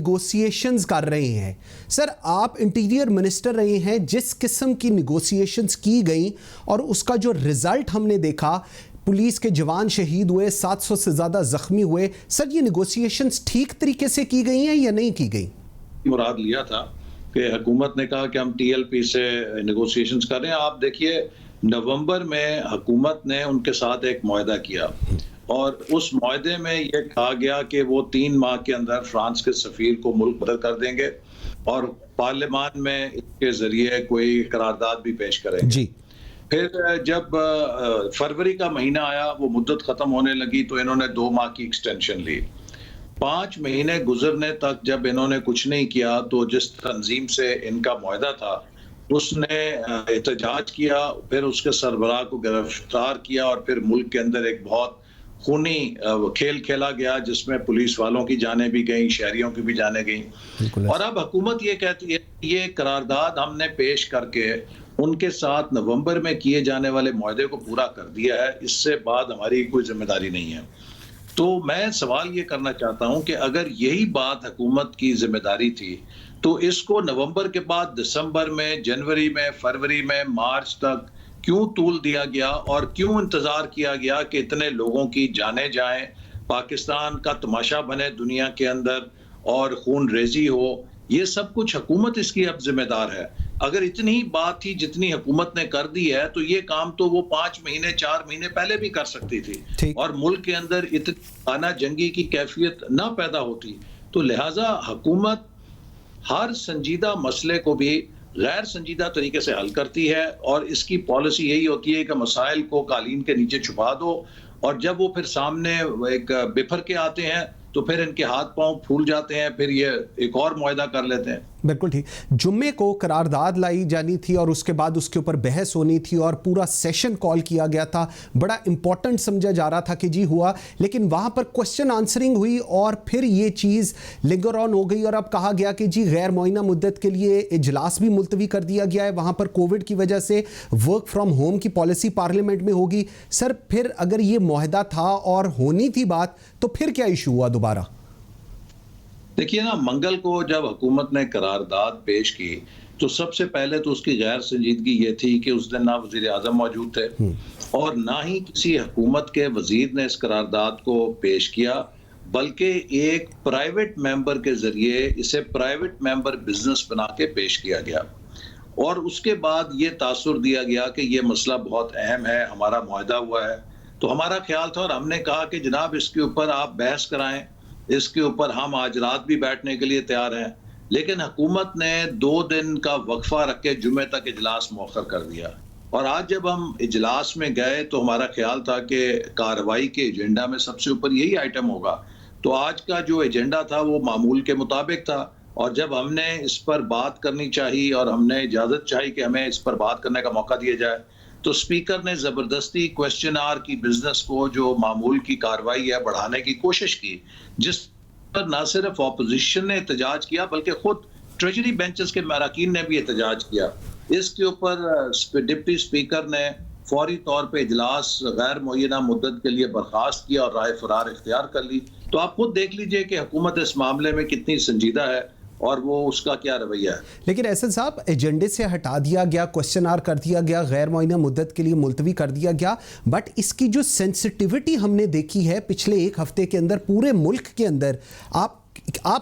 Negotiations कर रहे हैं। सर, आप इंटीरियर मिनिस्टर रहे हैं, जिस किस्म की निगोशिएशंस की गई और उसका जो रिजल्ट हमने देखा, पुलिस के जवान शहीद हुए, 700 से ज़्यादा ज़ख्मी हुए। सर, ये निगोशिएशंस ठीक तरीके से की गई हैं या नहीं की गई? मुराद लिया था कि हुकूमत ने कहा कि हम टीएलपी से निगोशिएशंस कर रहे हैं। आप देखिए, नवंबर में हुकूमत ने उनके साथ एक मुआहदा किया और उस मुआहदे में ये कहा गया कि वो 3 माह के अंदर फ्रांस के सफीर को मुल्क बदल कर देंगे और पार्लियामान में इसके जरिए कोई करारदाद भी पेश करेंगे जी। फिर जब फरवरी का महीना आया, वो मुद्दत खत्म होने लगी तो इन्होंने 2 माह की एक्सटेंशन ली। 5 महीने गुजरने तक जब इन्होंने कुछ नहीं किया तो जिस तंजीम से इनका मुआहदा था उसने एहतजाज किया, फिर उसके सरबराह को गिरफ्तार किया और फिर मुल्क के अंदर एक बहुत खूनी खेल खेला गया जिसमें पुलिस वालों की जानें भी गई, शहरियों की भी जानें गई। और अब हुकूमत ये कहती है ये करारदाद हमने पेश करके उनके साथ नवंबर में किए जाने वाले मुआहदे को पूरा कर दिया है, इससे बाद हमारी कोई जिम्मेदारी नहीं है। तो मैं सवाल ये करना चाहता हूं कि अगर यही बात हुकूमत की जिम्मेदारी थी तो इसको नवंबर के बाद दिसंबर में, जनवरी में, फरवरी में, मार्च तक क्यों तूल दिया गया और क्यों इंतजार किया गया कि इतने लोगों की जानें जाएं, पाकिस्तान का तमाशा बने दुनिया के अंदर और खून रेजी हो। ये सब कुछ हुकूमत इसकी अब जिम्मेदार है। अगर इतनी ही बात थी जितनी हुकूमत ने कर दी है तो ये काम तो वो 5 महीने 4 महीने पहले भी कर सकती थी और मुल्क के अंदर इतनी आना जंगी की कैफियत ना पैदा होती। तो लिहाजा हुकूमत हर संजीदा मसले को भी गैर संजीदा तरीके से हल करती है और इसकी पॉलिसी यही होती है कि मसाइल को कालीन के नीचे छुपा दो और जब वो फिर सामने एक बिफर के आते हैं तो फिर इनके हाथ पांव फूल जाते हैं, फिर ये एक और मुआहदा कर लेते हैं। बिल्कुल ठीक। जुम्मे को करारदाद लाई जानी थी और उसके बाद उसके ऊपर बहस होनी थी और पूरा सेशन कॉल किया गया था। बड़ा इंपॉर्टेंट समझा जा रहा था कि जी हुआ, लेकिन वहाँ पर क्वेश्चन आंसरिंग हुई और फिर ये चीज़ लिंगर ऑन हो गई और अब कहा गया कि जी गैर मुआयना मुद्दत के लिए इजलास भी मुलतवी कर दिया गया है। वहाँ पर कोविड की वजह से वर्क फ्रॉम होम की पॉलिसी पार्लियामेंट में होगी। सर, फिर अगर ये मुआहदा था और होनी थी बात, तो फिर क्या इशू हुआ दोबारा? देखिए ना, मंगल को जब हुकूमत ने करारदाद पेश की तो सबसे पहले तो उसकी गैर संजीदगी ये थी कि उस दिन ना वजीर आजम मौजूद थे और ना ही किसी हुकूमत के वजीर ने इस करारदाद को पेश किया, बल्कि एक प्राइवेट मेंबर के जरिए इसे प्राइवेट मेंबर बिजनेस बना के पेश किया गया और उसके बाद ये तासुर दिया गया कि ये मसला बहुत अहम है, हमारा मुआहदा हुआ है। तो हमारा ख्याल था और हमने कहा कि जनाब इसके ऊपर आप बहस कराएं, इसके ऊपर हम आज रात भी बैठने के लिए तैयार हैं। लेकिन हुकूमत ने 2 दिन का वक्फा रख के जुमे तक इजलास मौखर कर दिया और आज जब हम इजलास में गए तो हमारा ख्याल था कि कार्रवाई के एजेंडा में सबसे ऊपर यही आइटम होगा। तो आज का जो एजेंडा था वो मामूल के मुताबिक था और जब हमने इस पर बात करनी चाहिए और हमने इजाज़त चाही कि हमें इस पर बात करने का मौका दिया जाए तो स्पीकर ने ज़बरदस्ती क्वेश्चन आवर की बिजनेस को, जो मामूल की कार्रवाई है, बढ़ाने की कोशिश की, जिस पर ना सिर्फ ऑपोजिशन ने एहतजाज किया बल्कि खुद ट्रेजरी बेंचेस के अरकान ने भी एहतजाज किया। इसके ऊपर डिप्टी स्पीकर ने फौरी तौर पे इजलास गैर मुअय्यना मुद्दत के लिए बर्खास्त किया और राय फरार इख्तियार कर ली। तो आप खुद देख लीजिए कि हुकूमत इस मामले में कितनी संजीदा है और वो उसका क्या रवैया है। लेकिन एहसन साहब, एजेंडे से हटा दिया गया, क्वेश्चन आवर कर दिया गया, गैर मुअय्यना मुद्दत के लिए मुलतवी कर दिया गया, बट इसकी जो सेंसिटिविटी हमने देखी है पिछले 1 हफ्ते के अंदर पूरे मुल्क के अंदर, आप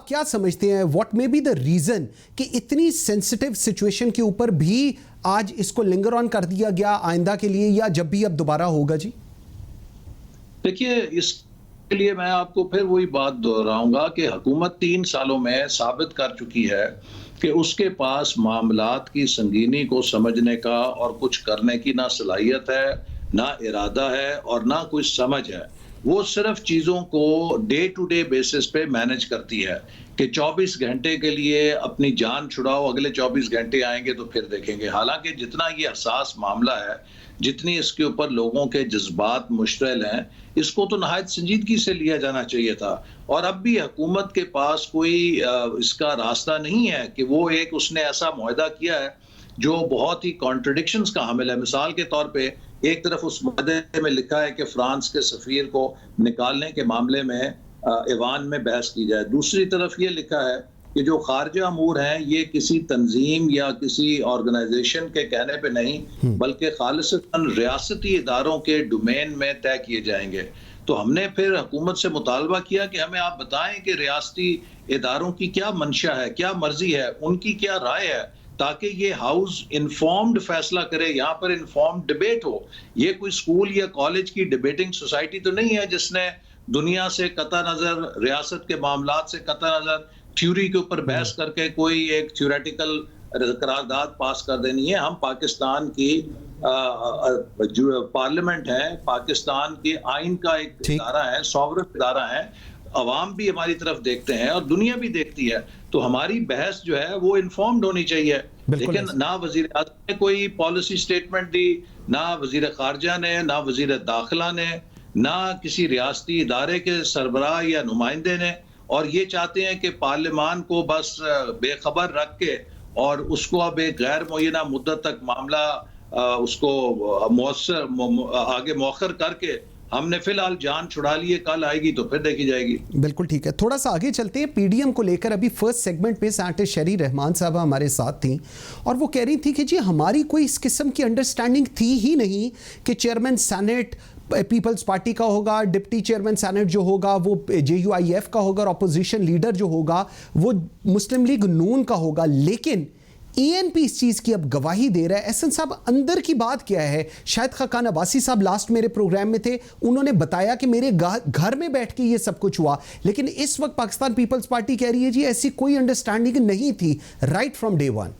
क्या समझते हैं, what may be the reason कि इतनी सेंसिटिव सिचुएशन के ऊपर भी आज इसको लिंगर ऑन कर दिया गया आइंदा के लिए, या जब भी अब दोबारा होगा? जी देखिए, इसके लिए मैं आपको फिर वही बात दोहराऊंगा कि हुकूमत 3 सालों में साबित कर चुकी है कि उसके पास मामलात की संगीनी को समझने का और कुछ करने की ना सलाहियत है, ना इरादा है और ना कोई समझ है। वो सिर्फ चीज़ों को डे टू डे बेसिस पे मैनेज करती है कि 24 घंटे के लिए अपनी जान छुड़ाओ, अगले 24 घंटे आएंगे तो फिर देखेंगे। हालांकि जितना ये हसास मामला है, जितनी इसके ऊपर लोगों के जज्बात मुश्तल हैं, इसको तो नहायत संजीदगी से लिया जाना चाहिए था और अब भी हुकूमत के पास कोई इसका रास्ता नहीं है कि वो एक उसने ऐसा मुआहदा किया है जो बहुत ही कॉन्ट्रडिक्शंस का हामिल है। मिसाल के तौर पे एक तरफ उस मुआहदे में लिखा है कि फ्रांस के सफीर को निकालने के मामले में ऐवान में बहस की जाए। दूसरी तरफ ये लिखा है कि जो खारजा अमूर हैं ये किसी तंजीम या किसी ऑर्गेनाइजेशन के कहने पे नहीं बल्कि खालिसतन रियासती इदारों के डोमेन में तय किए जाएंगे। तो हमने फिर हुकूमत से मुतालबा किया कि हमें आप बताएं कि रियासती इदारों की क्या मंशा है, क्या मर्जी है, उनकी क्या राय है, ताकि ये हाउस इन्फॉर्म्ड फैसला करे, यहाँ पर इन्फॉर्म्ड डिबेट हो। ये कोई स्कूल या कॉलेज की डिबेटिंग सोसाइटी तो नहीं है जिसने दुनिया से कता नजर, रियासत के मामलात से कता नजर थ्योरी के ऊपर बहस करके कोई एक थ्योरेटिकल करारदाद पास कर देनी है। हम पाकिस्तान की जो पार्लियामेंट है, पाकिस्तान के आइन का एक इदारा है, सॉवरेन इदारा है, अवाम भी हमारी तरफ देखते हैं और दुनिया भी देखती है। तो हमारी बहस जो है वो इन्फॉर्म्ड होनी चाहिए। लेकिन ना वजीर आज़म ने कोई पॉलिसी स्टेटमेंट दी, ना वजीर खारजा ने, ना वजीर दाखिला ने, ना किसी रियासती इदारे के सरबराह या नुमाइंदे ने। और ये चाहते हैं कि पार्लियामान को बस बेखबर रख के और उसको अब एक गैर मुय्यना मुद्दत तक मामला उसको आगे मौखर करके हमने फिलहाल जान छुड़ा ली है, कल आएगी तो फिर देखी जाएगी। बिल्कुल ठीक है, थोड़ा सा आगे चलते हैं। पीडीएम को लेकर अभी फर्स्ट सेगमेंट में सेनेटर शरी रहमान साहब हमारे साथ थी और वो कह रही थी कि जी हमारी कोई इस किस्म की अंडरस्टैंडिंग थी ही नहीं कि चेयरमैन सेनेट पीपल्स पार्टी का होगा, डिप्टी चेयरमैन सेनेट जो होगा वो JUIF का होगा और अपोजिशन लीडर जो होगा वो मुस्लिम लीग नून का होगा। लेकिन ANP इस चीज़ की अब गवाही दे रहा है। एहसन साहब, अंदर की बात क्या है? शायद खाकान अब्बासी साहब लास्ट मेरे प्रोग्राम में थे, उन्होंने बताया कि मेरे घर में बैठ के ये सब कुछ हुआ, लेकिन इस वक्त पाकिस्तान पीपल्स पार्टी कह रही है जी ऐसी कोई अंडरस्टैंडिंग नहीं थी राइट फ्रॉम डे वन।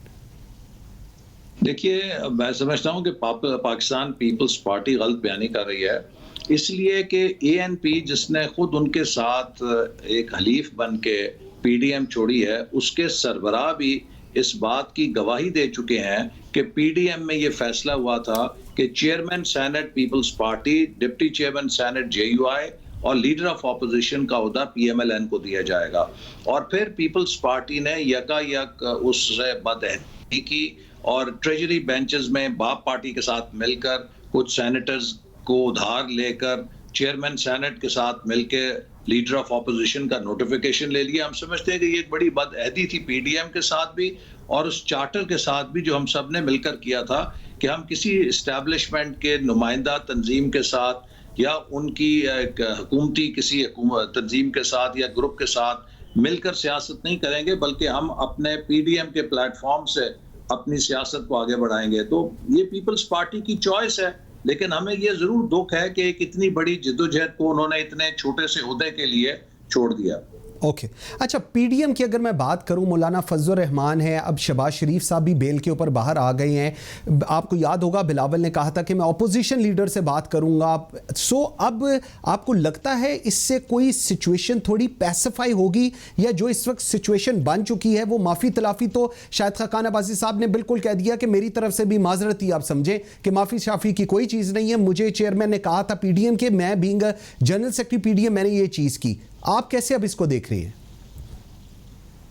देखिए, मैं समझता हूँ कि पाकिस्तान पीपल्स पार्टी गलत बयानी कर रही है, इसलिए कि ANP जिसने खुद उनके साथ एक हलीफ बन के PDM छोड़ी है, उसके सरबराह भी इस बात की गवाही दे चुके हैं कि PDM में ये फैसला हुआ था कि chairman senate Peoples Party, deputy chairman senate JUI और लीडर ऑफ ऑपोजिशन का ओहदा PMLN को दिया जाएगा। और फिर पीपल्स पार्टी ने यकायक उससे बदअहदी की और ट्रेजरी बेंचेस में बाप पार्टी के साथ मिलकर कुछ सेनेटर्स को उधार लेकर चेयरमैन सेनेट के साथ मिलकर लीडर ऑफ ऑपोजिशन का नोटिफिकेशन ले लिया। हम समझते हैं कि ये एक बड़ी बदअहदी थी PDM के साथ भी और उस चार्टर के साथ भी जो हम सब ने मिलकर किया था कि हम किसी इस्टेब्लिशमेंट के नुमाइंदा तंजीम के साथ या उनकी हुकूमती किसी तंजीम के साथ या ग्रुप के साथ मिलकर सियासत नहीं करेंगे, बल्कि हम अपने PDM के प्लेटफॉर्म से अपनी सियासत को आगे बढ़ाएंगे। तो ये पीपल्स पार्टी की चॉइस है, लेकिन हमें ये जरूर दुख है कि एक इतनी बड़ी जिद्दोजहद को उन्होंने इतने छोटे से ओहदे के लिए छोड़ दिया। ओके अच्छा, PDM की अगर मैं बात करूं, मौलाना फजल रहमान है, अब शहबाज शरीफ साहब भी बेल के ऊपर बाहर आ गए हैं। आपको याद होगा बिलावल ने कहा था कि मैं अपोजिशन लीडर से बात करूंगा। सो अब आपको लगता है इससे कोई सिचुएशन थोड़ी पैसिफाई होगी, या जो इस वक्त सिचुएशन बन चुकी है वो माफ़ी तलाफ़ी तो शायद खाकान अब्बासी साहब ने बिल्कुल कह दिया कि मेरी तरफ से भी माजरत ही, आप समझें कि माफ़ी शाफ़ी की कोई चीज़ नहीं है। मुझे चेयरमैन ने कहा था PDM के, मैं बीइंग जनरल सेक्रेटरी PDM मैंने ये चीज़ की। आप कैसे अब इसको देख रही हैं?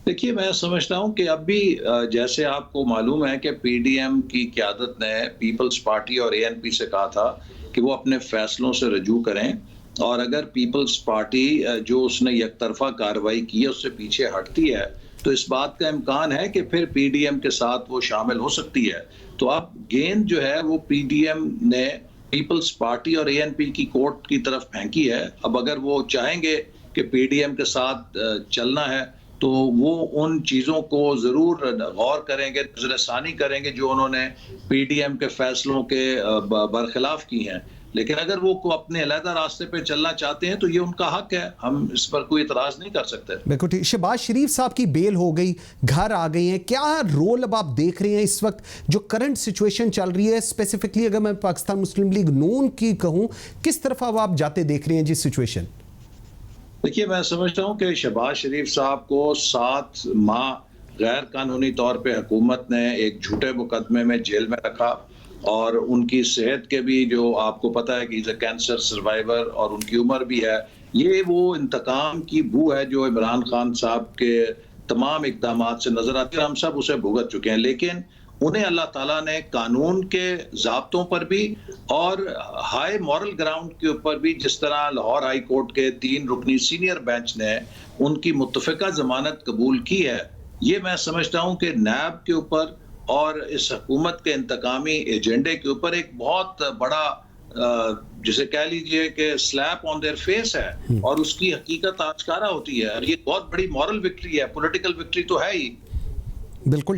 देखिए, मैं समझता हूं कि अब भी जैसे आपको मालूम है कि PDM की क़यादत ने पीपल्स पार्टी और ANP से कहा था कि वो अपने फैसलों से रजू करें, और अगर पीपल्स पार्टी जो उसने एकतरफा कार्रवाई की है उससे पीछे हटती है तो इस बात का इम्कान है कि फिर PDM के साथ वो शामिल हो सकती है। तो अब गेंद जो है वो PDM ने पीपल्स पार्टी और ANP की कोर्ट की तरफ फेंकी है। अब अगर वो चाहेंगे कि PDM के साथ चलना है तो वो उन चीज़ों को ज़रूर गौर करेंगे, नज़रसानी करेंगे जो उन्होंने PDM के फैसलों के बरखिलाफ की हैं। लेकिन अगर वो को अपने अलग रास्ते पे चलना चाहते हैं तो ये उनका हक है, हम इस पर कोई इतराज़ नहीं कर सकते। बिल्कुल ठीक। शहबाज शरीफ साहब की बेल हो गई, घर आ गई हैं, क्या रोल अब आप देख रहे हैं इस वक्त जो करंट सिचुएशन चल रही है? स्पेसिफिकली अगर मैं पाकिस्तान मुस्लिम लीग नून की कहूँ, किस तरफ अब आप जाते देख रहे हैं जी सिचुएशन? देखिए, मैं समझता हूँ कि शहबाज शरीफ साहब को 7 माह गैर कानूनी तौर पे हुकूमत ने एक झूठे मुकदमे में जेल में रखा, और उनकी सेहत के भी जो आपको पता है कि इज़ अ कैंसर सर्वाइवर और उनकी उम्र भी है। ये वो इंतकाम की बू है जो इमरान खान साहब के तमाम इक़दामात से नज़र आती है, हम सब उसे भुगत चुके हैं। लेकिन उन्हें अल्लाह ताला ने कानून के ज़ाब्तों पर भी और हाई मॉरल ग्राउंड के ऊपर भी, जिस तरह लाहौर हाई कोर्ट के 3 रुकनी सीनियर बेंच ने उनकी मुत्तफ़िका ज़मानत कबूल की है, ये मैं समझता हूँ कि नैब के ऊपर और इस हुकूमत के इंतकामी एजेंडे के ऊपर एक बहुत बड़ा जिसे कह लीजिए कि स्लैप ऑन देयर फेस है और उसकी हकीकत आश्कारा होती है। ये बहुत बड़ी मॉरल विक्ट्री है, पॉलिटिकल विक्ट्री तो है ही। बिल्कुल ठीक।